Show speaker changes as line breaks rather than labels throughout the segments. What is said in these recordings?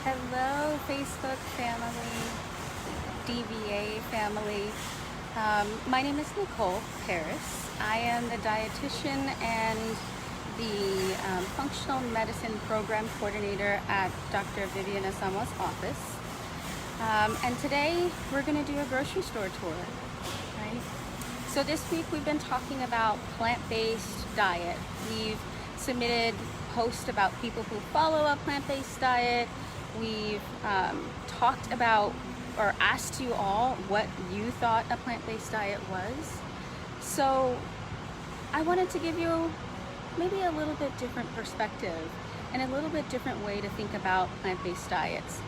Hello, Facebook family, DVA family. My name is Nicole Paris. I am the dietitian and the functional medicine program coordinator at Dr. Vivian Asamoah's office. And today we're going to do a grocery store tour, right? So this week we've been talking about plant-based diet. We've submitted posts about people who follow a plant-based diet. We've talked about or asked you all what you thought a plant-based diet was. So I wanted to give you maybe a little bit different perspective and a little bit different way to think about plant-based diets.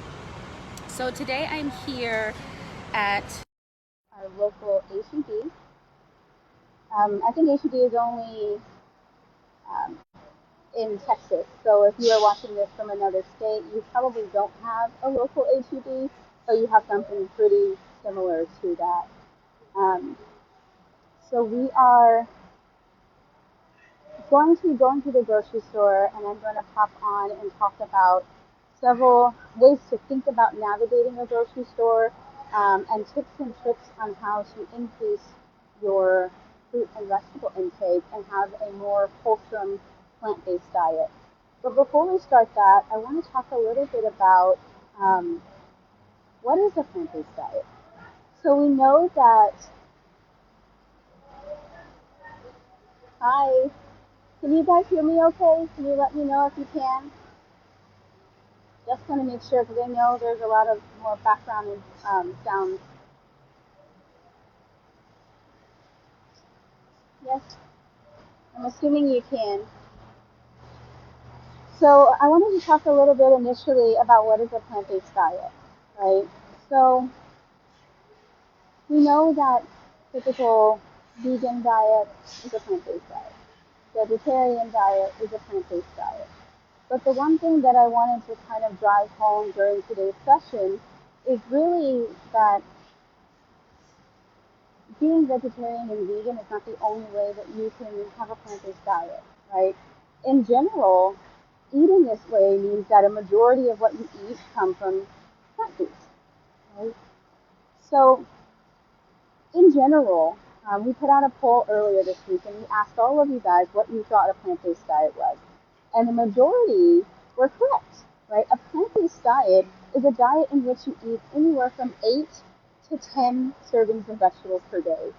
So today I'm here at our local H-E-B. I think H-E-B is only in Texas, so if you are watching this from another state, you probably don't have a local H-E-B, but you have something pretty similar to that. So we are going to be going to the grocery store, and I'm going to hop on and talk about several ways to think about navigating a grocery store, and tips and tricks on how to increase your fruit and vegetable intake and have a more wholesome plant-based diet. But before we start that, I want to talk a little bit about what is a plant-based diet. So we know that, hi, can you guys hear me okay? Can you let me know if you can? Just want to make sure, because I know there's a lot of more background sounds. Yes, I'm assuming you can. So I wanted to talk a little bit initially about what is a plant-based diet, right? So we know that typical vegan diet is a plant-based diet. Vegetarian diet is a plant-based diet. But the one thing that I wanted to kind of drive home during today's session is really that being vegetarian and vegan is not the only way that you can have a plant-based diet, right? In general, eating this way means that a majority of what you eat come from plant foods, right? So, in general, we put out a poll earlier this week and we asked all of you guys what you thought a plant-based diet was. And the majority were correct, right? A plant-based diet is a diet in which you eat anywhere from 8 to 10 servings of vegetables per day.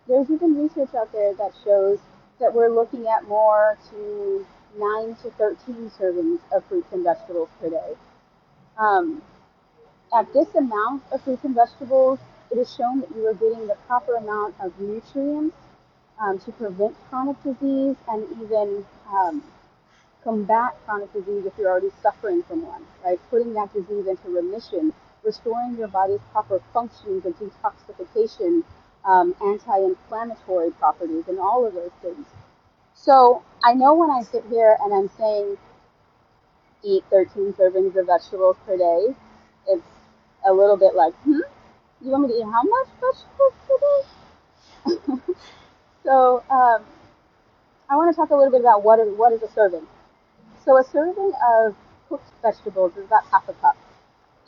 There's even research out there that shows that we're looking at more to 9 to 13 servings of fruits and vegetables per day. At this amount of fruits and vegetables, it is shown that you are getting the proper amount of nutrients to prevent chronic disease and even combat chronic disease if you're already suffering from one, right? Putting that disease into remission, restoring your body's proper functions and detoxification, anti-inflammatory properties, and all of those things. So I know when I sit here and I'm saying eat 13 servings of vegetables per day, it's a little bit like, you want me to eat how much vegetables per day? So I want to talk a little bit about what is a serving. So a serving of cooked vegetables is about half a cup.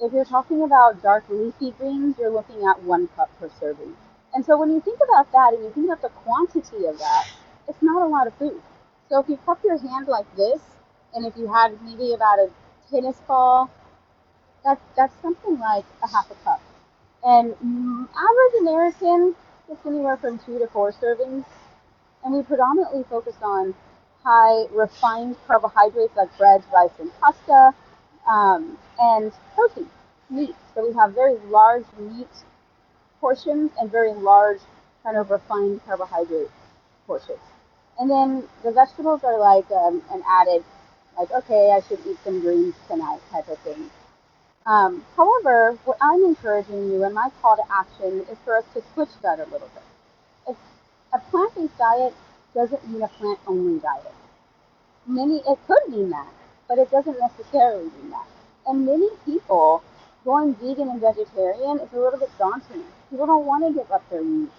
If you're talking about dark leafy greens, you're looking at 1 cup per serving. And so when you think about that and you think about the quantity of that, it's not a lot of food. So if you cup your hand like this, and if you had maybe about a tennis ball, that's something like a half a cup. And average American gets anywhere from 2 to 4 servings. And we predominantly focus on high refined carbohydrates like bread, rice, and pasta, and protein, meat. So we have very large meat portions and very large kind of refined carbohydrate portions. And then the vegetables are like an added, like, okay, I should eat some greens tonight type of thing. However, what I'm encouraging you and my call to action is for us to switch that a little bit. If a plant-based diet doesn't mean a plant-only diet. It could mean that, but it doesn't necessarily mean that. And many people going vegan and vegetarian is a little bit daunting. People don't want to give up their meat.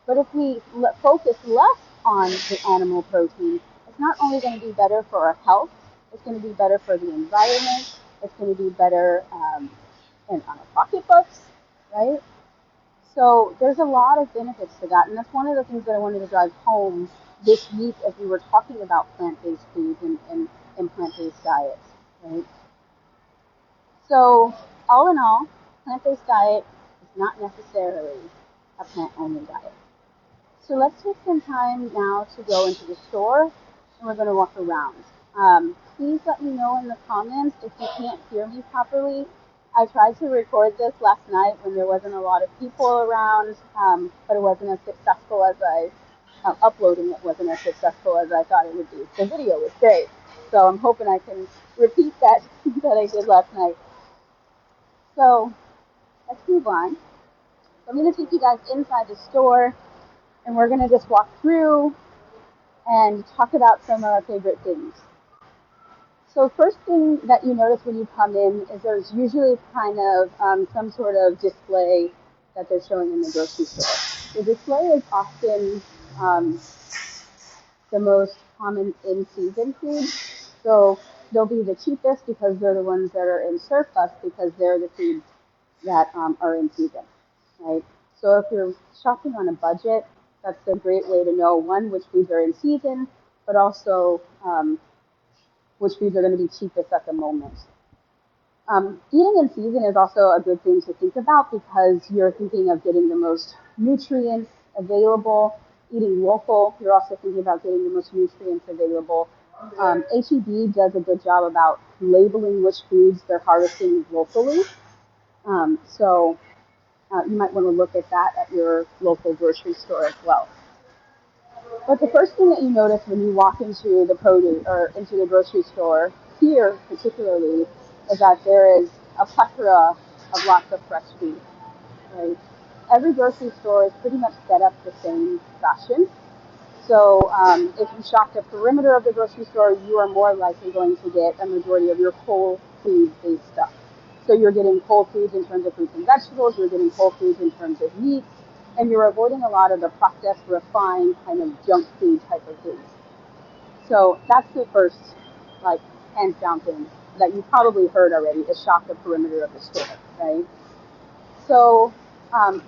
But if we focus less on the animal protein, it's not only going to be better for our health, it's going to be better for the environment, It's going to be better on our pocketbooks, right? So there's a lot of benefits to that, and that's one of the things that I wanted to drive home this week as we were talking about plant-based foods and plant-based diets, right? So all in all, plant-based diet is not necessarily a plant-only diet. So let's take some time now to go into the store, and we're going to walk around. Please let me know in the comments if you can't hear me properly. I tried to record this last night when there wasn't a lot of people around, but it wasn't as successful as uploading it wasn't as successful as I thought it would be. The video was great, so I'm hoping I can repeat that that I did last night. So let's move on. I'm going to take you guys inside the store, and we're going to just walk through and talk about some of our favorite things. So first thing that you notice when you come in is there's usually kind of some sort of display that they're showing in the grocery store. The display is often the most common in-season foods. So they'll be the cheapest because they're the ones that are in surplus because they're the foods that are in season, right? So if you're shopping on a budget, that's a great way to know, one, which foods are in season, but also which foods are going to be cheapest at the moment. Eating in season is also a good thing to think about because you're thinking of getting the most nutrients available. Eating local, you're also thinking about getting the most nutrients available. HEB does a good job about labeling which foods they're harvesting locally. So you might want to look at that at your local grocery store as well. But the first thing that you notice when you walk into the produce or into the grocery store here particularly is that there is a plethora of lots of fresh food. Right? Every grocery store is pretty much set up the same fashion. So if you shop the perimeter of the grocery store, you are more likely going to get a majority of your whole food-based stuff. So you're getting whole foods in terms of fruits and vegetables, you're getting whole foods in terms of meat, and you're avoiding a lot of the processed, refined, kind of junk food type of foods. So that's the first, hands down thing that you probably heard already is shop the perimeter of the store, right? So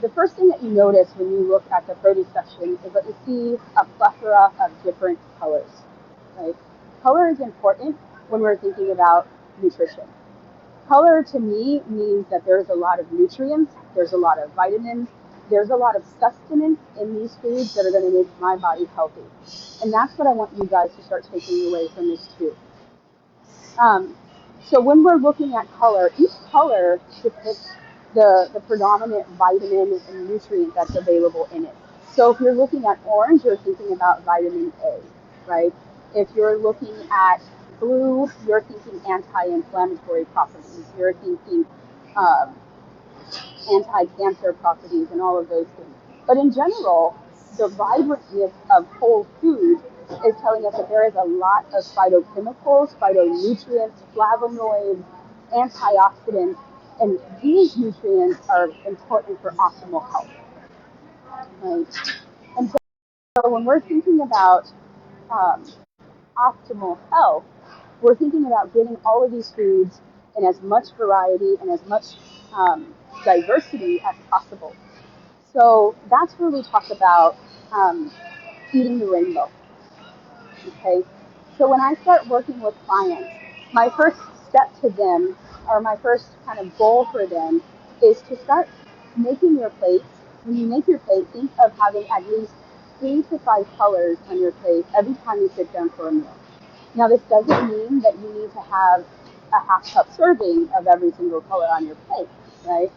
the first thing that you notice when you look at the produce section is that you see a plethora of different colors, right? Color is important when we're thinking about nutrition. Color to me means that there's a lot of nutrients, there's a lot of vitamins, there's a lot of sustenance in these foods that are going to make my body healthy. And that's what I want you guys to start taking away from this too. So when we're looking at color, each color depicts the predominant vitamin and nutrient that's available in it. So if you're looking at orange, you're thinking about vitamin A, right? If you're looking at blue, you're thinking anti-inflammatory properties. You're thinking anti-cancer properties and all of those things. But in general, the vibrancy of whole food is telling us that there is a lot of phytochemicals, phytonutrients, flavonoids, antioxidants, and these nutrients are important for optimal health. Right? And so when we're thinking about optimal health, we're thinking about getting all of these foods in as much variety and as much diversity as possible. So that's where we talk about eating the rainbow. Okay, so when I start working with clients, my first step to them, or my first kind of goal for them, is to start making your plate. When you make your plate, think of having at least 3 to 5 colors on your plate every time you sit down for a meal. Now, this doesn't mean that you need to have a half-cup serving of every single color on your plate, right?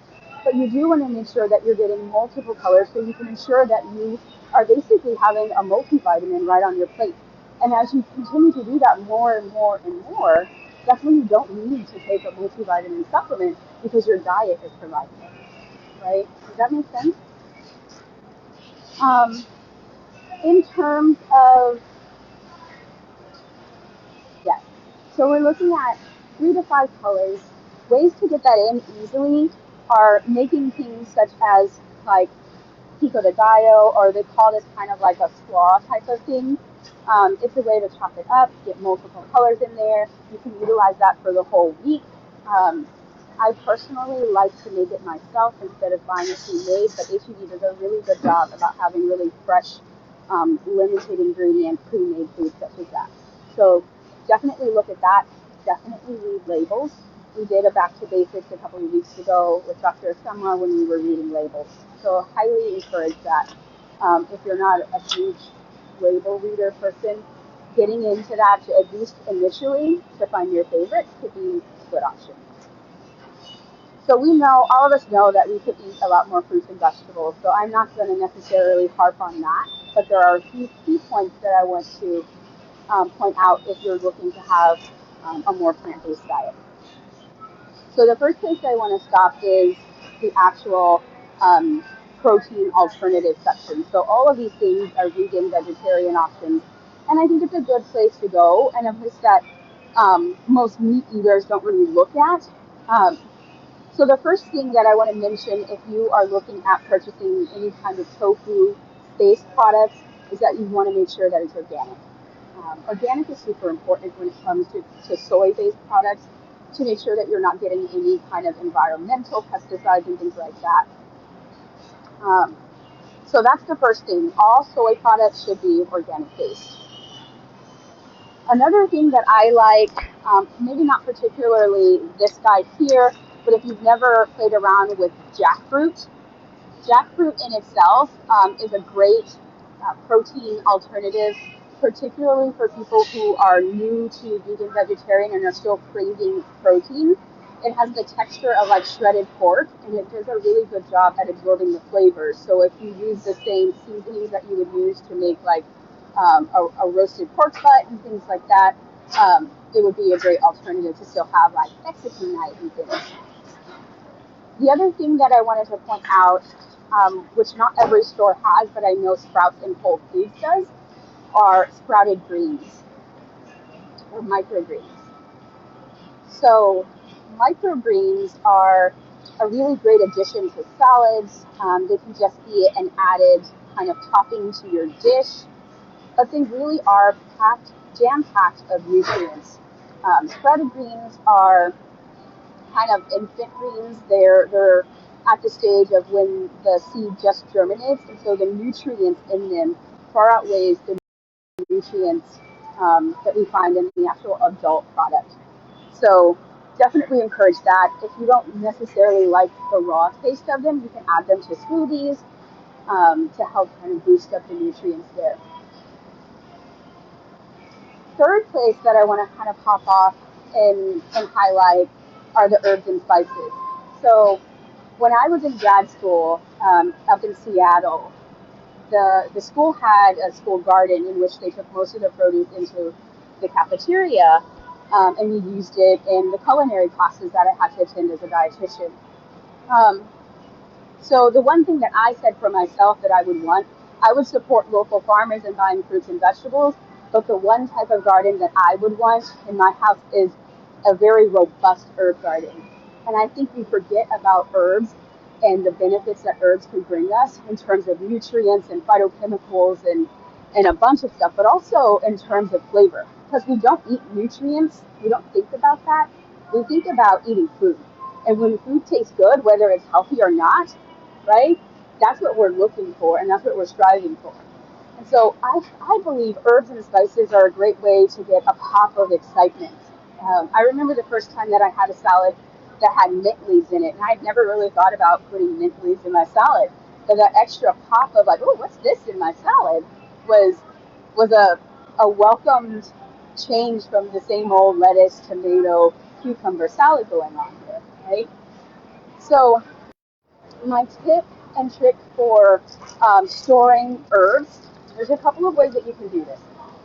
But you do want to make sure that you're getting multiple colors so you can ensure that you are basically having a multivitamin right on your plate. And as you continue to do that more and more and more, that's when you don't need to take a multivitamin supplement because your diet is providing it, right? Does that make sense? In terms of, yes, so we're looking at 3 to 5 colors. Ways to get that in easily are making things such as pico de gallo, or they call this kind of like a slaw type of thing. It's a way to chop it up, get multiple colors in there. You can utilize that for the whole week. I personally like to make it myself instead of buying it pre-made, but HEB does a really good job about having really fresh, limited ingredient pre-made food such as that. So definitely look at that. Definitely read labels. We did a back to basics a couple of weeks ago with Dr. Asamoah when we were reading labels. So highly encourage that. If you're not a huge label reader person, getting into that to at least initially to find your favorites could be a good option. So we know, all of us know that we could eat a lot more fruits and vegetables, so I'm not going to necessarily harp on that, but there are a few key points that I want to point out if you're looking to have a more plant-based diet. So the first place I want to stop is the actual protein alternative section. So all of these things are vegan, vegetarian options, and I think it's a good place to go and a place that most meat eaters don't really look at. So the first thing that I want to mention if you are looking at purchasing any kind of tofu-based products is that you want to make sure that it's organic. Organic is super important when it comes to soy-based products to make sure that you're not getting any kind of environmental pesticides and things like that. So that's the first thing. All soy products should be organic-based. Another thing that I like, maybe not particularly this guy here, but if you've never played around with jackfruit in itself is a great protein alternative, particularly for people who are new to vegan vegetarian and are still craving protein. It has the texture of like shredded pork, and it does a really good job at absorbing the flavors. So if you use the same seasonings that you would use to make like a roasted pork butt and things like that, it would be a great alternative to still have like Mexican night and things. The other thing that I wanted to point out, which not every store has, but I know Sprouts and Whole Foods does, are sprouted greens or microgreens. So microgreens are a really great addition to salads. They can just be an added kind of topping to your dish, but they really are jam-packed of nutrients. Sprouted greens are kind of infant greens. They're at the stage of when the seed just germinates, and so the nutrients in them far outweighs the nutrients that we find in the actual adult product. So definitely encourage that. If you don't necessarily like the raw taste of them, you can add them to smoothies to help kind of boost up the nutrients there. Third place that I want to kind of pop off and highlight are the herbs and spices. So when I was in grad school up in Seattle, the school had a school garden in which they took most of the produce into the cafeteria, and we used it in the culinary classes that I had to attend as a dietitian. So the one thing that I said for myself that I would support local farmers and buying fruits and vegetables, but the one type of garden that I would want in my house is a very robust herb garden. And I think we forget about herbs and the benefits that herbs can bring us in terms of nutrients and phytochemicals and a bunch of stuff, but also in terms of flavor. Because we don't eat nutrients, we don't think about that. We think about eating food. And when food tastes good, whether it's healthy or not, right? That's what we're looking for, and that's what we're striving for. And so I believe herbs and spices are a great way to get a pop of excitement. I remember the first time that I had a salad that had mint leaves in it, and I had never really thought about putting mint leaves in my salad. But that extra pop of like, oh, what's this in my salad was a welcomed change from the same old lettuce, tomato, cucumber salad going on here, right? So my tip and trick for storing herbs, there's a couple of ways that you can do this.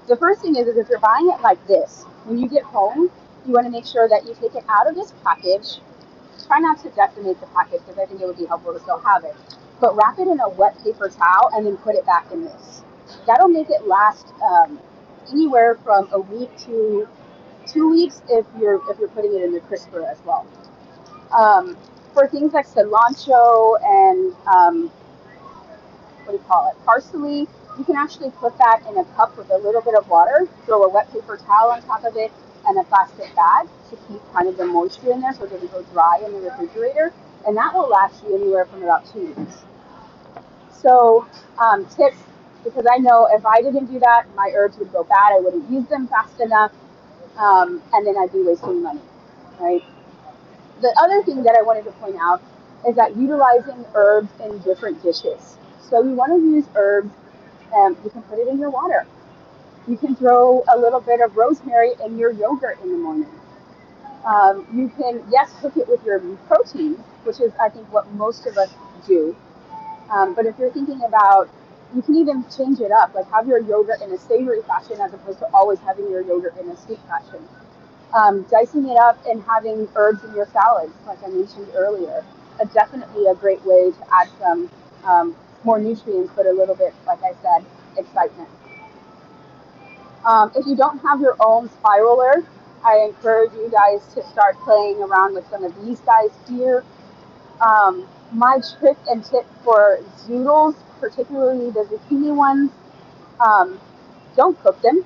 The first thing is if you're buying it like this, when you get home, you want to make sure that you take it out of this package. Try not to decimate the package because I think it would be helpful to still have it. But wrap it in a wet paper towel and then put it back in this. That'll make it last anywhere from a week to 2 weeks if you're putting it in the crisper as well. For things like cilantro and parsley, you can actually put that in a cup with a little bit of water, throw a wet paper towel on top of it, and a plastic bag to keep kind of the moisture in there so it doesn't go dry in the refrigerator, and that will last you anywhere from about 2 weeks. So tips, because I know if I didn't do that, my herbs would go bad. I wouldn't use them fast enough, and then I'd be wasting money, right? The other thing that I wanted to point out is that utilizing herbs in different dishes. So you want to use herbs, you can put it in your water. You can throw a little bit of rosemary in your yogurt in the morning. You can, yes, cook it with your protein, which is, I think, what most of us do. But if you're thinking about, you can even change it up, like have your yogurt in a savory fashion as opposed to always having your yogurt in a sweet fashion. Dicing it up and having herbs in your salads, like I mentioned earlier, definitely a great way to add some more nutrients, but a little bit, like I said, excitement. If you don't have your own spiraler, I encourage you guys to start playing around with some of these guys here. My trick and tip for zoodles, particularly the zucchini ones, don't cook them.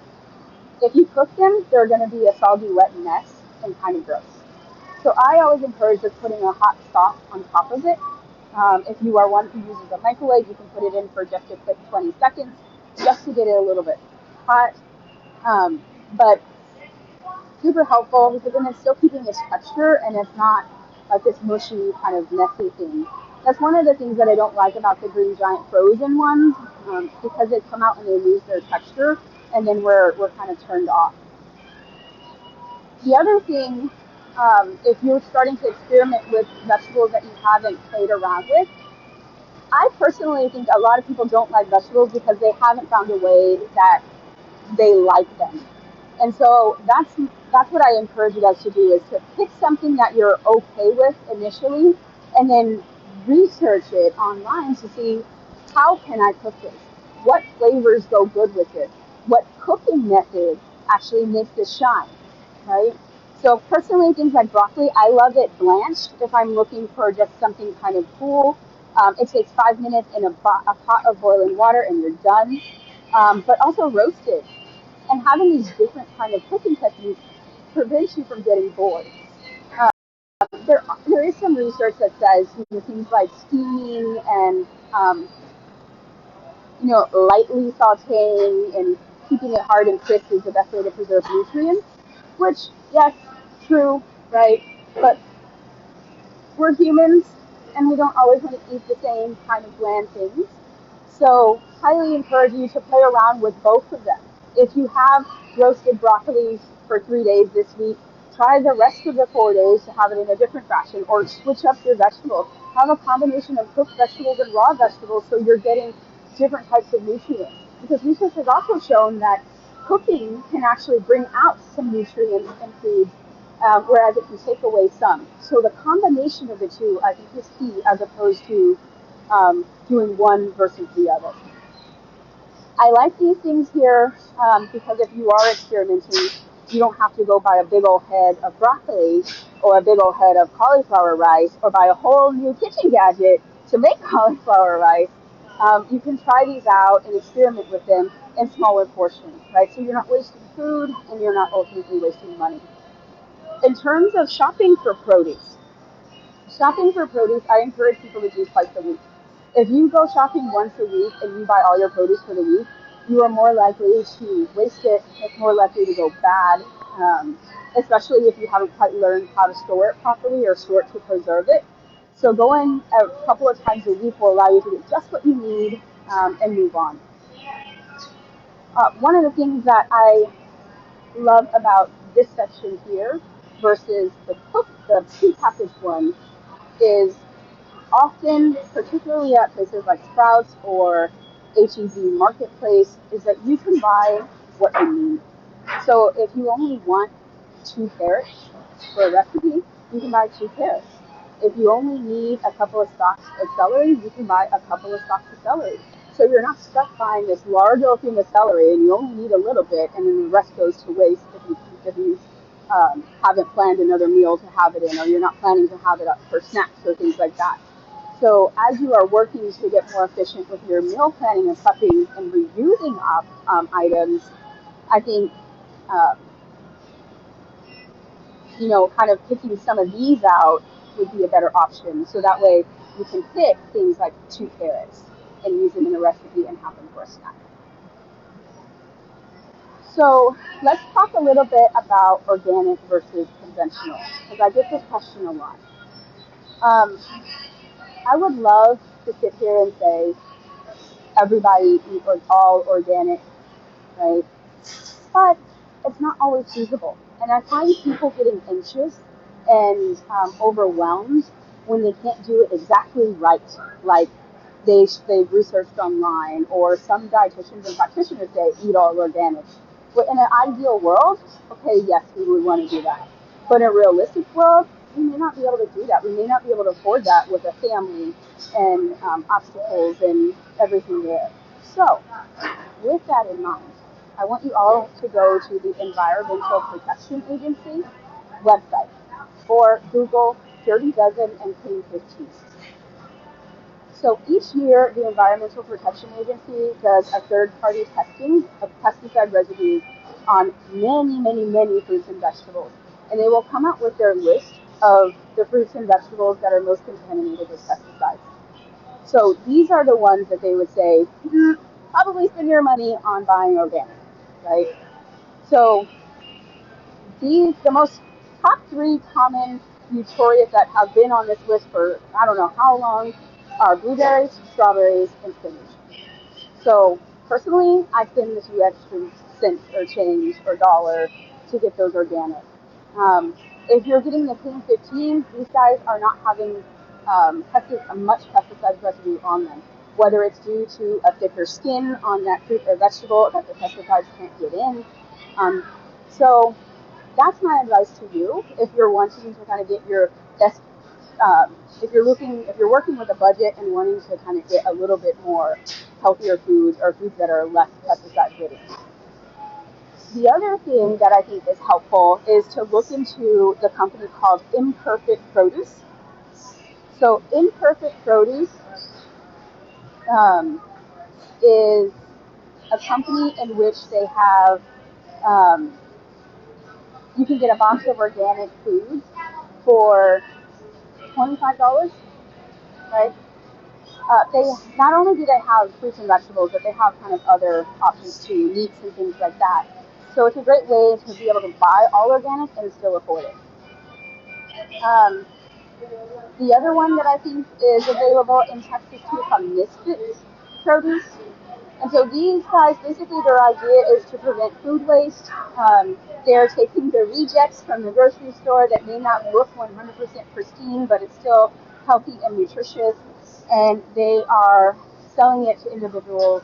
If you cook them, they're going to be a soggy, wet mess and kind of gross. So I always encourage just putting a hot sauce on top of it. If you are one who uses a microwave, you can put it in for just a quick 20 seconds just to get it a little bit hot. But super helpful because then it's still keeping its texture and it's not like this mushy kind of messy thing. That's one of the things that I don't like about the Green Giant frozen ones, because they come out and they lose their texture, and then we're kind of turned off. The other thing, if you're starting to experiment with vegetables that you haven't played around with, I personally think a lot of people don't like vegetables because they haven't found a way that they like them. And so that's what I encourage you guys to do, is to pick something that you're okay with initially and then research it online to see, how can I cook this? What flavors go good with it? What cooking method actually makes this shine, right? So personally, things like broccoli, I love it blanched if I'm looking for just something kind of cool. It takes 5 minutes in a pot of boiling water and you're done. But also roasted. And having these different kind of cooking techniques prevents you from getting bored. There is some research that says, things like steaming and lightly sautéing and keeping it hard and crisp is the best way to preserve nutrients. Which, yes, true, right? But we're humans and we don't always want to eat the same kind of bland things. So highly encourage you to play around with both of them. If you have roasted broccoli for 3 days this week, try the rest of the 4 days to have it in a different fashion, or switch up your vegetables. Have a combination of cooked vegetables and raw vegetables so you're getting different types of nutrients. Because research has also shown that cooking can actually bring out some nutrients in foods, whereas it can take away some. So the combination of the two, I think, is key, as opposed to doing one versus the other. I like these things here because if you are experimenting, you don't have to go buy a big old head of broccoli or a big old head of cauliflower rice or buy a whole new kitchen gadget to make cauliflower rice. You can try these out and experiment with them in smaller portions, right? So you're not wasting food and you're not ultimately wasting money. In terms of shopping for produce, I encourage people to do twice a week. If you go shopping once a week and you buy all your produce for the week, you are more likely to waste it. It's more likely to go bad, especially if you haven't quite learned how to store it properly or store it to preserve it. So going a couple of times a week will allow you to get just what you need and move on. One of the things that I love about this section here versus the prepackaged one is often, particularly at places like Sprouts or HEB Marketplace, is that you can buy what you need. So if you only want 2 carrots for a recipe, you can buy 2 carrots. If you only need a couple of stalks of celery, you can buy a couple of stalks of celery. So you're not stuck buying this large old thing of celery and you only need a little bit and then the rest goes to waste if you haven't planned another meal to have it in, or you're not planning to have it up for snacks or things like that. So as you are working to get more efficient with your meal planning and prepping and reusing items, I think kind of picking some of these out would be a better option. So that way you can pick things like 2 carrots and use them in a recipe and have them for a snack. So let's talk a little bit about organic versus conventional, because I get this question a lot. I would love to sit here and say everybody eat all organic, right? But it's not always feasible. And I find people getting anxious and overwhelmed when they can't do it exactly right, like they've researched online, or some dietitians and practitioners say eat all organic. But in an ideal world, okay, yes, we would want to do that. But in a realistic world, we may not be able to do that. We may not be able to afford that with a family and obstacles and everything there. So, with that in mind, I want you all to go to the Environmental Protection Agency website or Google Dirty Dozen and Clean 15. So each year, the Environmental Protection Agency does a third-party testing of pesticide residues on many, many, many fruits and vegetables. And they will come out with their list of the fruits and vegetables that are most contaminated with pesticides. So these are the ones that they would say, probably spend your money on buying organic, right? So the most top 3 common nutria that have been on this list for I don't know how long are blueberries, strawberries, and spinach. So personally, I spend the few extra cents or change or dollar to get those organic. If you're getting the Clean 15, these guys are not having much pesticide residue on them, whether it's due to a thicker skin on that fruit or vegetable that the pesticides can't get in. So that's my advice to you if you're wanting to kind of get your best. If you're working with a budget and wanting to kind of get a little bit more healthier foods or foods that are less pesticide ridden. The other thing that I think is helpful is to look into the company called Imperfect Produce. So Imperfect Produce is a company in which they have, you can get a box of organic foods for $25, right? They not only do they have fruits and vegetables, but they have kind of other options too, meats and things like that. So it's a great way to be able to buy all organic and still afford it. The other one that I think is available in Texas too is called Misfit Produce. And so these guys, basically their idea is to prevent food waste. They're taking the rejects from the grocery store that may not look 100% pristine, but it's still healthy and nutritious. And they are selling it to individuals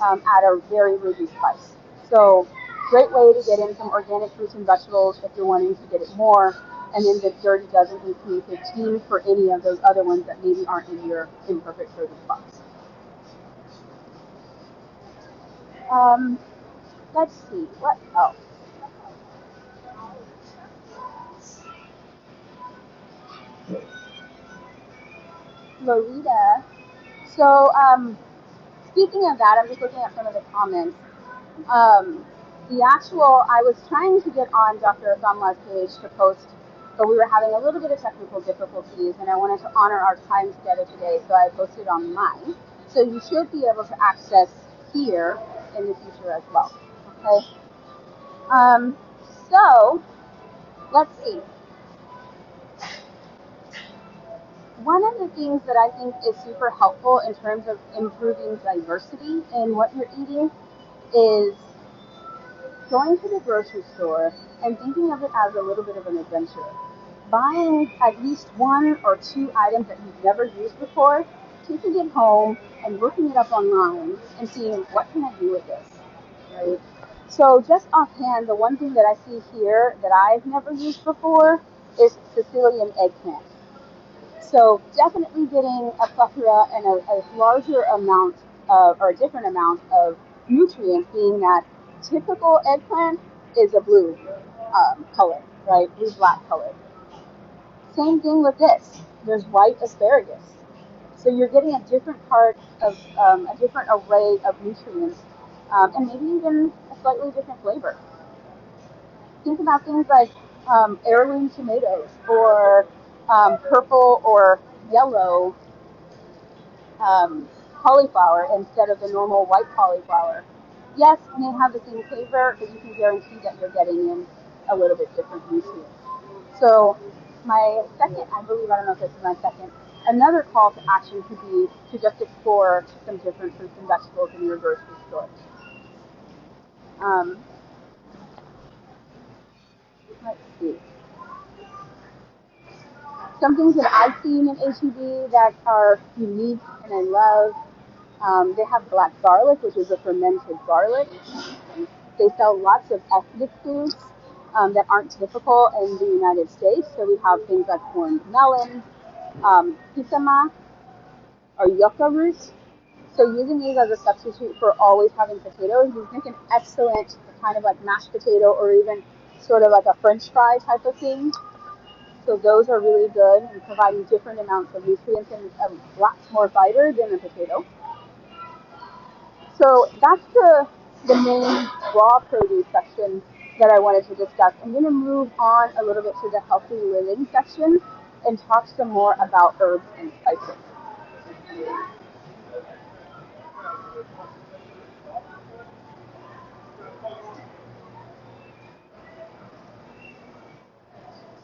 at a very reduced price. So great way to get in some organic fruits and vegetables if you're wanting to get it more. And then the Dirty Dozen and Clean 15 for any of those other ones that maybe aren't in your Imperfect Produce box. Let's see, what else? Florida. So, speaking of that, I'm just looking at some of the comments. I was trying to get on Dr. Asamoah's page to post, but we were having a little bit of technical difficulties, and I wanted to honor our time together today, so I posted on mine. So you should be able to access here in the future as well. Okay. So let's see. One of the things that I think is super helpful in terms of improving diversity in what you're eating is going to the grocery store and thinking of it as a little bit of an adventure. Buying at least 1 or 2 items that you've never used before, taking it home and looking it up online and seeing what can I do with this, right? So just offhand, the one thing that I see here that I've never used before is Sicilian eggplant. So definitely getting a plethora and a larger amount or a different amount of nutrients, being that typical eggplant is a blue color, right? Blue-black color. Same thing with this. There's white asparagus. So you're getting a different part of a different array of nutrients and maybe even a slightly different flavor. Think about things like heirloom tomatoes or purple or yellow cauliflower instead of the normal white cauliflower. Yes, it may have the same flavor, but you can guarantee that you're getting in a little bit different nutrients. So my second, I believe, I don't know if this is my second, another call to action could be to just explore some different fruits and vegetables in your grocery store. Um, let's see. Some things that I've seen in HEB that are unique and I love. They have black garlic, which is a fermented garlic. They sell lots of ethnic foods that aren't typical in the United States. So we have things like corned melon, pisama, or yucca roots. So using these as a substitute for always having potatoes, you make an excellent kind of like mashed potato or even sort of like a French fry type of thing. So those are really good in providing different amounts of nutrients and lots more fiber than a potato. So that's the main raw produce section that I wanted to discuss. I'm going to move on a little bit to the healthy living section and talk some more about herbs and spices.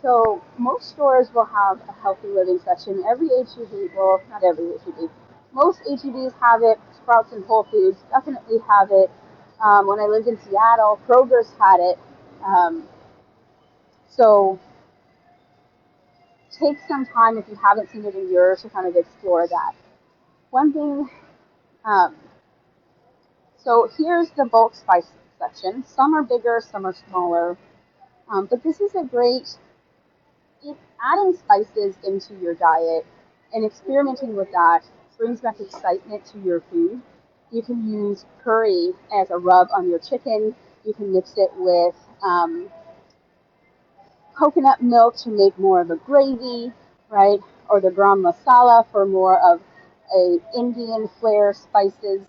So most stores will have a healthy living section. Every HEB, well, not every HEB, most HEBs have it. Sprouts and Whole Foods definitely have it. When I lived in Seattle, Kroger's had it. So take some time if you haven't seen it in yours to kind of explore that. One thing, um, so here's the bulk spice section. Some are bigger, some are smaller, but this is a great, adding spices into your diet and experimenting with that brings back excitement to your food. You can use curry as a rub on your chicken. You can mix it with coconut milk to make more of a gravy, right? Or the garam masala for more of a Indian flair spices.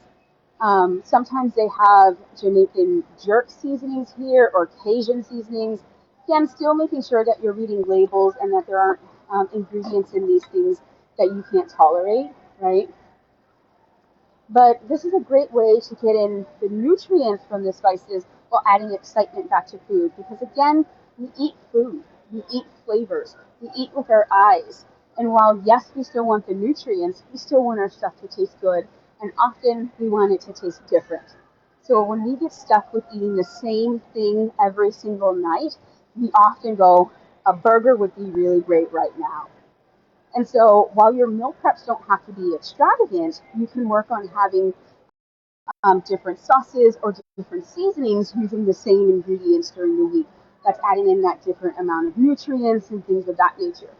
Sometimes they have Jamaican jerk seasonings here or Cajun seasonings. Again, still making sure that you're reading labels and that there aren't ingredients in these things that you can't tolerate, right? But this is a great way to get in the nutrients from the spices while adding excitement back to food. Because again, we eat food, we eat flavors, we eat with our eyes. And while yes, we still want the nutrients, we still want our stuff to taste good. And often we want it to taste different. So when we get stuck with eating the same thing every single night, we often go, a burger would be really great right now. And so while your meal preps don't have to be extravagant, you can work on having different sauces or different seasonings using the same ingredients during the week. That's adding in that different amount of nutrients and things of that nature.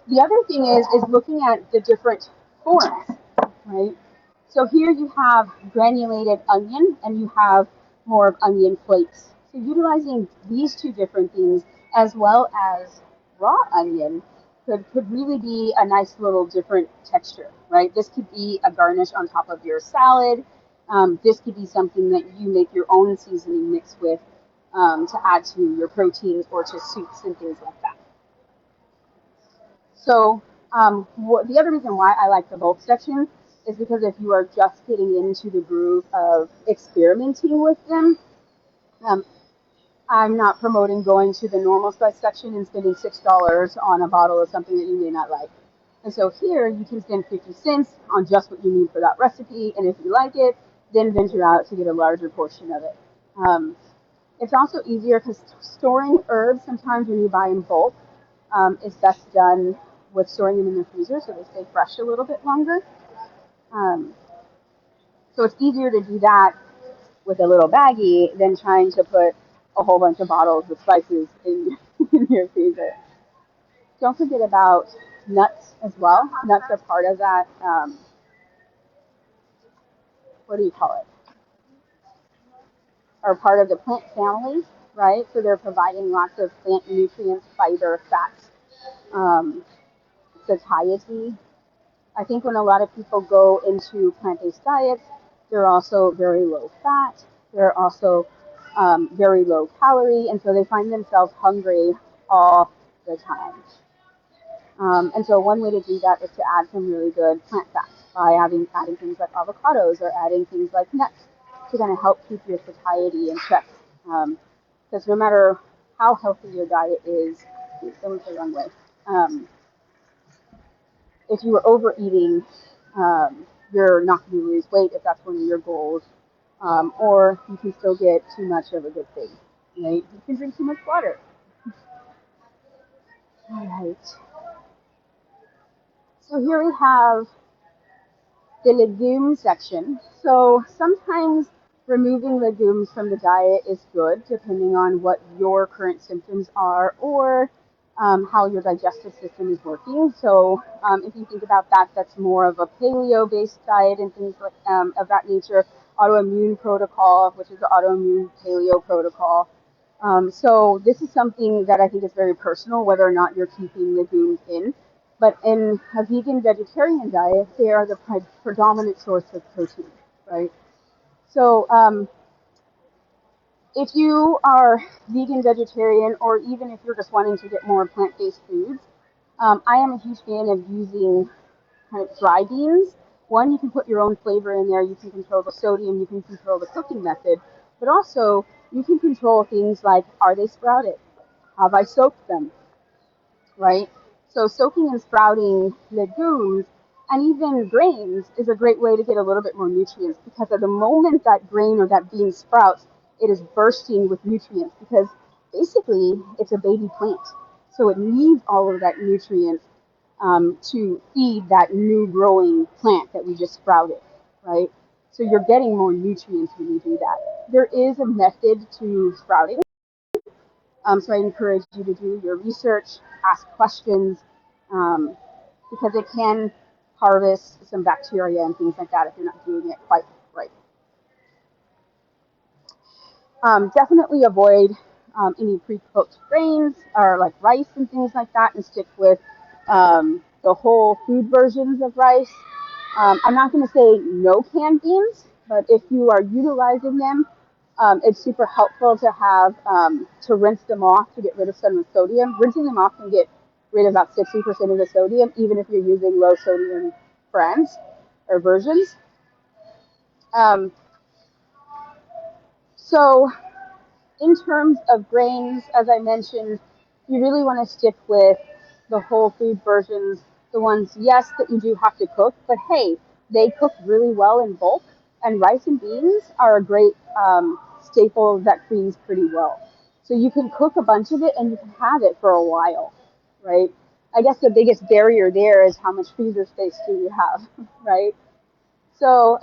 The other thing is looking at the different forms, right? So here you have granulated onion and you have more of onion flakes. So utilizing these two different things as well as raw onion could really be a nice little different texture, right? This could be a garnish on top of your salad. This could be something that you make your own seasoning mix with to add to your proteins or to soups and things like that. So the other reason why I like the bulk section is because if you are just getting into the groove of experimenting with them, um, I'm not promoting going to the normal spice section and spending $6 on a bottle of something that you may not like. And so here you can spend 50 cents on just what you need for that recipe, and if you like it, then venture out to get a larger portion of it. It's also easier because storing herbs sometimes when you buy in bulk is best done with storing them in the freezer so they stay fresh a little bit longer. Um, so it's easier to do that with a little baggie than trying to put a whole bunch of bottles of spices in, in your freezer. Don't forget about nuts as well. Nuts are part of that, what do you call it? Are part of the plant family, right? So they're providing lots of plant nutrients, fiber, fats, satiety. I think when a lot of people go into plant-based diets, they're also very low fat. They're also very low calorie, and so they find themselves hungry all the time. And so one way to do that is to add some really good plant fats by adding things like avocados or adding things like nuts to kind of help keep your satiety in check. Because no matter how healthy your diet is, going the wrong way. If you are overeating, you're not going to lose weight if that's one of your goals, or you can still get too much of a good thing. Right? You can drink too much water. All right. So here we have the legume section. So sometimes removing legumes from the diet is good, depending on what your current symptoms are or how your digestive system is working. So if you think about that, that's more of a paleo-based diet and things like of that nature. Autoimmune protocol, which is the autoimmune paleo protocol. So this is something that I think is very personal, whether or not you're keeping legumes in. But in a vegan vegetarian diet, they are the predominant source of protein, right? So if you are vegan vegetarian, or even if you're just wanting to get more plant-based foods, I am a huge fan of using kind of dry beans. One, you can put your own flavor in there. You can control the sodium. You can control the cooking method. But also, you can control things like, are they sprouted? Have I soaked them? Right? So soaking and sprouting legumes and even grains is a great way to get a little bit more nutrients, because at the moment that grain or that bean sprouts, it is bursting with nutrients because basically it's a baby plant. So it needs all of that nutrients to feed that new growing plant that we just sprouted, right? So you're getting more nutrients when you do that. There is a method to sprouting. So I encourage you to do your research, ask questions, because it can harvest some bacteria and things like that if you're not doing it quite right. Definitely avoid any pre-cooked grains or like rice and things like that, and stick with the whole food versions of rice. I'm not going to say no canned beans, but if you are utilizing them, it's super helpful to have to rinse them off to get rid of some of the sodium. Rinsing them off can get rid of about 60% of the sodium, even if you're using low sodium brands or versions. So in terms of grains, as I mentioned, you really want to stick with the whole food versions, the ones, yes, that you do have to cook, but hey, they cook really well in bulk, and rice and beans are a great staple that freezes pretty well. So you can cook a bunch of it and you can have it for a while, right? I guess the biggest barrier there is how much freezer space do you have, right? So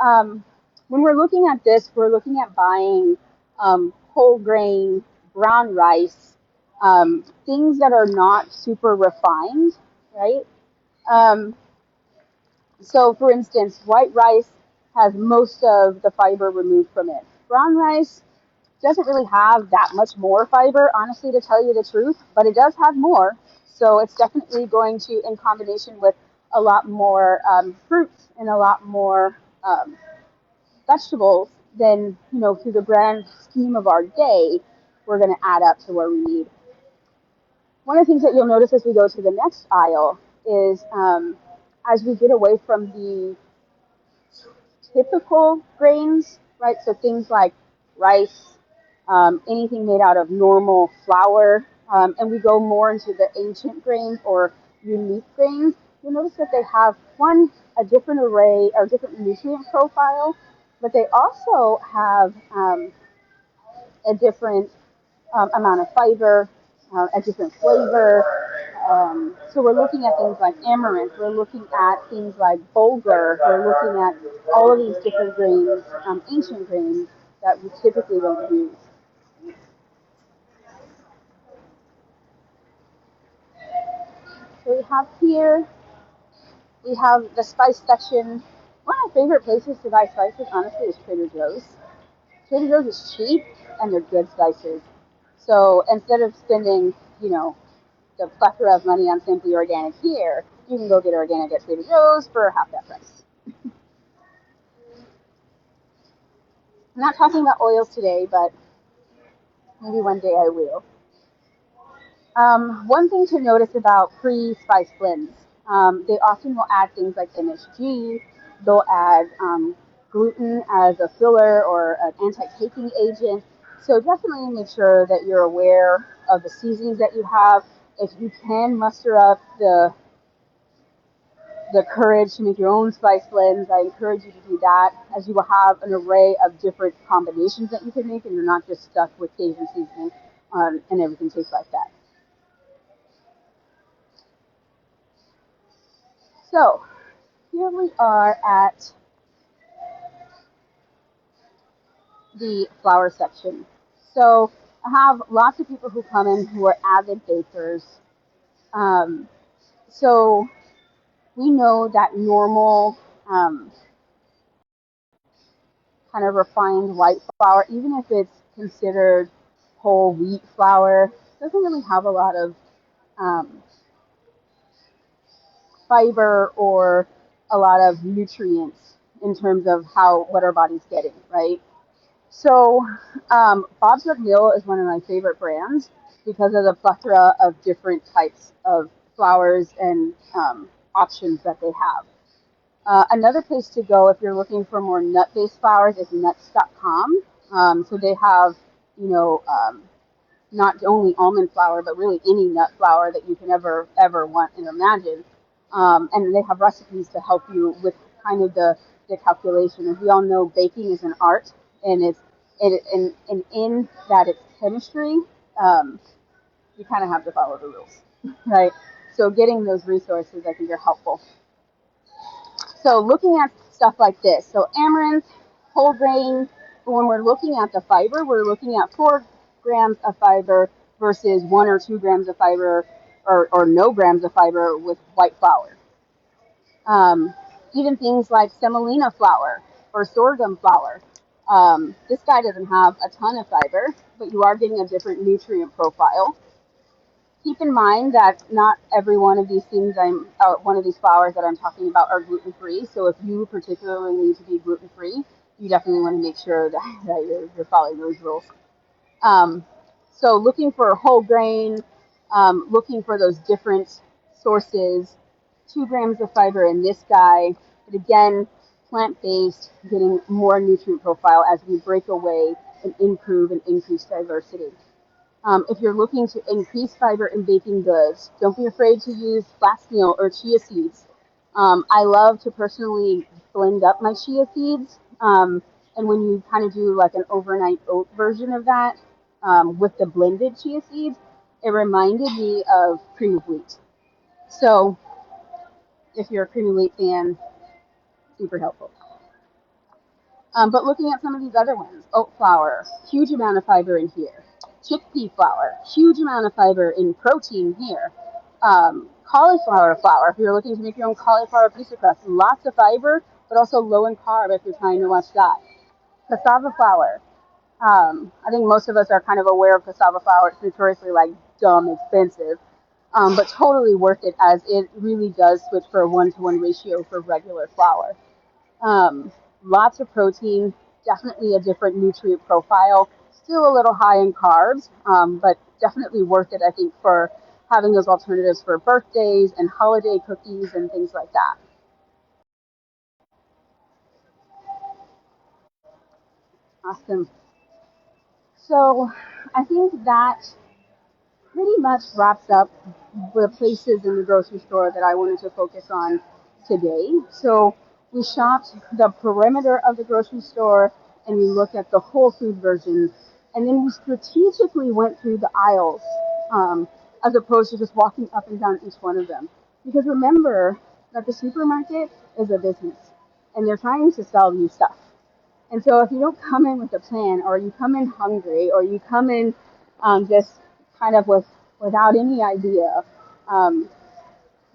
when we're looking at this, we're looking at buying whole grain, brown rice, things that are not super refined, right? Um, so for instance, white rice has most of the fiber removed from it. Brown rice doesn't really have that much more fiber, honestly, to tell you the truth, but it does have more. So it's definitely going to, in combination with a lot more fruits and a lot more vegetables, then, through the grand scheme of our day, we're going to add up to where we need. One of the things that you'll notice as we go to the next aisle is as we get away from the typical grains, right? So things like rice, anything made out of normal flour, and we go more into the ancient grains or unique grains, you'll notice that they have, one, a different array or different nutrient profile, but they also have a different amount of fiber, a different flavor. So we're looking at things like amaranth, we're looking at things like bulgur, we're looking at all of these different grains, ancient grains that we typically don't use. So we have the spice section. One of my favorite places to buy spices, honestly, is Trader Joe's. Trader Joe's is cheap and they're good spices. So instead of spending, the plethora of money on Simply Organic here, you can go get organic at Trader Joe's for half that price. I'm not talking about oils today, but Maybe one day I will. One thing to notice about pre-spice blends, they often will add things like MSG, they'll add gluten as a filler or an anti-caking agent. So definitely make sure that you're aware of the seasonings that you have. If you can muster up the courage to make your own spice blends, I encourage you to do that, as you will have an array of different combinations that you can make, and you're not just stuck with Cajun seasoning and everything tastes like that. So here we are at the flour section. So I have lots of people who come in who are avid bakers. Um, so we know that normal kind of refined white flour, even if it's considered whole wheat flour, doesn't really have a lot of um, fiber or a lot of nutrients in terms of what our body's getting, right? So Bob's Red Mill is one of my favorite brands because of the plethora of different types of flours and options that they have. Another place to go if you're looking for more nut-based flours is nuts.com. So they have, you know, not only almond flour, but really any nut flour that you can ever want and imagine. And they have recipes to help you with kind of the calculation. As we all know, baking is an art, and and in that it's chemistry. You kind of have to follow the rules, right? So getting those resources, I think, are helpful. So looking at stuff like this, so amaranth, whole grain, when we're looking at the fiber, we're looking at 4 grams of fiber versus 1 or 2 grams of fiber or no grams of fiber with white flour. Even things like semolina flour or sorghum flour. This guy doesn't have a ton of fiber, but you are getting a different nutrient profile. Keep in mind that not every one of these things one of these flours that I'm talking about are gluten-free. So if you particularly need to be gluten-free, you definitely want to make sure that you're following those rules. So looking for whole grain, looking for those different sources, 2 grams of fiber in this guy, but again, plant-based, getting more nutrient profile as we break away and improve and increase diversity. If you're looking to increase fiber in baking goods, don't be afraid to use flaxmeal or chia seeds. I love to personally blend up my chia seeds, and when you kind of do like an overnight oat version of that with the blended chia seeds, it reminded me of cream of wheat. So if you're a cream of wheat fan, super helpful. But looking at some of these other ones, oat flour, huge amount of fiber in here. Chickpea flour, huge amount of fiber in protein here. Cauliflower flour, if you're looking to make your own cauliflower pizza crust, lots of fiber, but also low in carb if you're trying to watch that. Cassava flour. I think most of us are kind of aware of cassava flour. It's notoriously like dumb expensive, but totally worth it as it really does switch for a 1-to-1 ratio for regular flour. Lots of protein, definitely a different nutrient profile, still a little high in carbs, but definitely worth it, I think, for having those alternatives for birthdays and holiday cookies and things like that. Awesome. So I think that pretty much wraps up the places in the grocery store that I wanted to focus on today. So we shopped the perimeter of the grocery store and we looked at the whole food versions, and then we strategically went through the aisles as opposed to just walking up and down each one of them. Because remember that the supermarket is a business and they're trying to sell you stuff. And so if you don't come in with a plan, or you come in hungry, or you come in just kind of without any idea,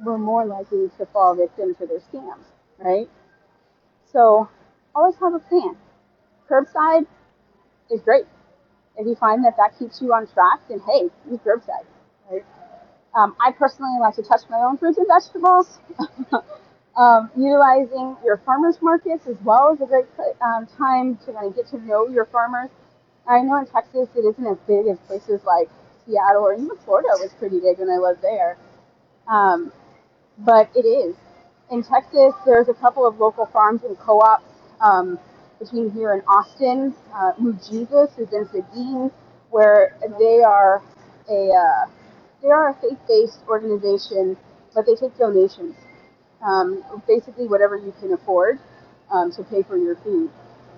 we're more likely to fall victim to their scams, right? So always have a plan. Curbside is great. If you find that keeps you on track, then hey, use curbside, right? I personally like to touch my own fruits and vegetables. Utilizing your farmers markets as well is a great time to kind of get to know your farmers. I know in Texas it isn't as big as places like Seattle or even Florida was pretty big when I lived there. Um, but it is. In Texas, there's a couple of local farms and co-ops between here and Austin. Move Jesus is in Seguin, where a they are a faith-based organization, but they take donations. Basically, whatever you can afford to pay for your food,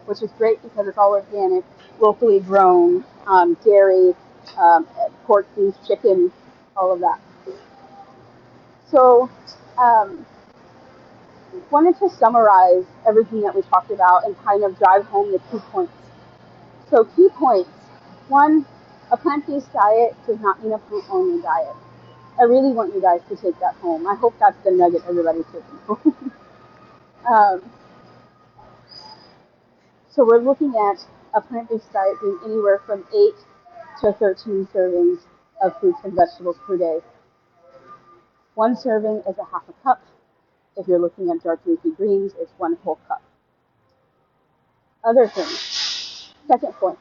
which is great because it's all organic, locally grown, dairy, pork, beef, chicken, all of that. So, um, wanted to summarize everything that we talked about and kind of drive home the key points. So, key points. One, a plant-based diet does not mean a fruit-only diet. I really want you guys to take that home. I hope that's the nugget everybody's taking home. um, so we're looking at a plant-based diet being anywhere from 8 to 13 servings of fruits and vegetables per day. One serving is a half a cup. If you're looking at dark leafy greens, it's one whole cup. Other things. Second point.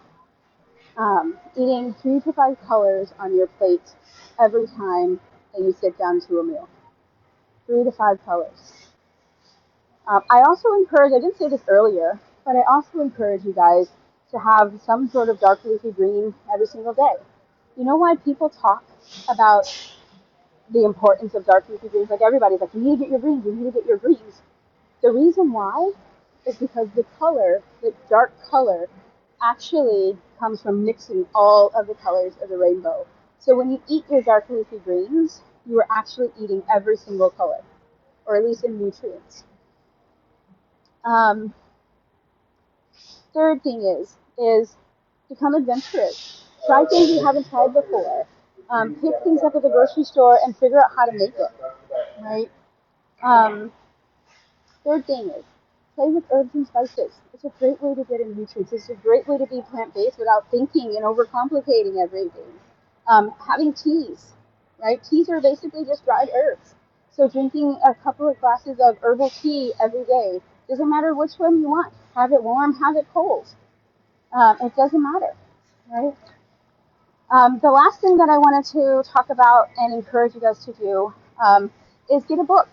Eating 3 to 5 colors on your plate every time that you sit down to a meal. 3 to 5 colors. I also encourage, I didn't say this earlier, but I also encourage you guys to have some sort of dark leafy green every single day. You know why people talk about the importance of dark leafy greens? Like everybody's like, you need to get your greens, you need to get your greens. The reason why is because the color, the dark color, actually comes from mixing all of the colors of the rainbow. So when you eat your dark leafy greens, you are actually eating every single color, or at least in nutrients. Um, Third thing is become adventurous. Try things you haven't tried before. Pick things up at the grocery store and figure out how to make it. Right. Um, Third thing is play with herbs and spices. It's a great way to get in nutrients. It's a great way to be plant-based without thinking and overcomplicating everything. Having teas, right? Teas are basically just dried herbs. So drinking a couple of glasses of herbal tea every day, doesn't matter which one you want. Have it warm, have it cold. It doesn't matter, right? The last thing that I wanted to talk about and encourage you guys to do is get a book.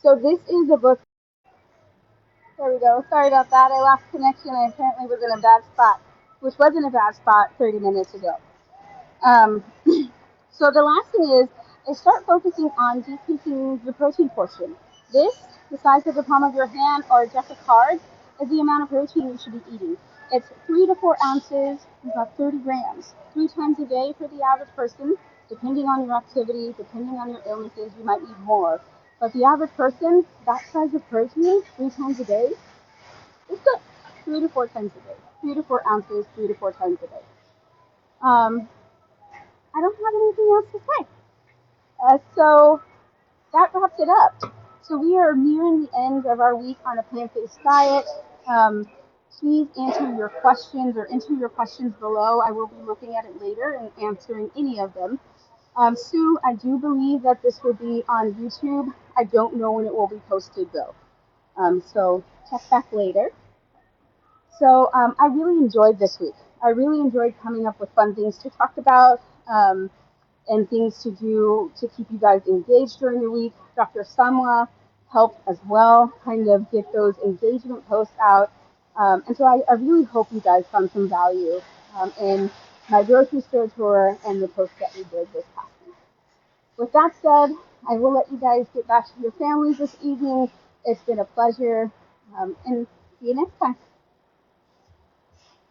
So this is a book. There we go. Sorry about that. I lost connection. I apparently was in a bad spot, which wasn't a bad spot 30 minutes ago. Um, so the last thing is start focusing on decreasing the protein portion. This, the size of the palm of your hand or just a card, is the amount of protein you should be eating. It's 3 to 4 ounces, about 30 grams, 3 times a day for the average person. Depending on your activity, depending on your illnesses, you might need more. But the average person, that size of protein, 3 times a day, is good. 3 to 4 times a day. 3 to 4 ounces, 3 to 4 times a day. I don't have anything else to say. So that wraps it up. So we are nearing the end of our week on a plant-based diet. Please answer your questions or enter your questions below. I will be looking at it later and answering any of them. Sue, I do believe that this will be on YouTube. I don't know when it will be posted though. So check back later. So I really enjoyed this week. I really enjoyed coming up with fun things to talk about. And things to do to keep you guys engaged during the week. Dr. Asamoah helped as well, kind of get those engagement posts out. And so I really hope you guys found some value in my grocery store tour and the post that we did this past week. With that said, I will let you guys get back to your families this evening. It's been a pleasure, and see you next time.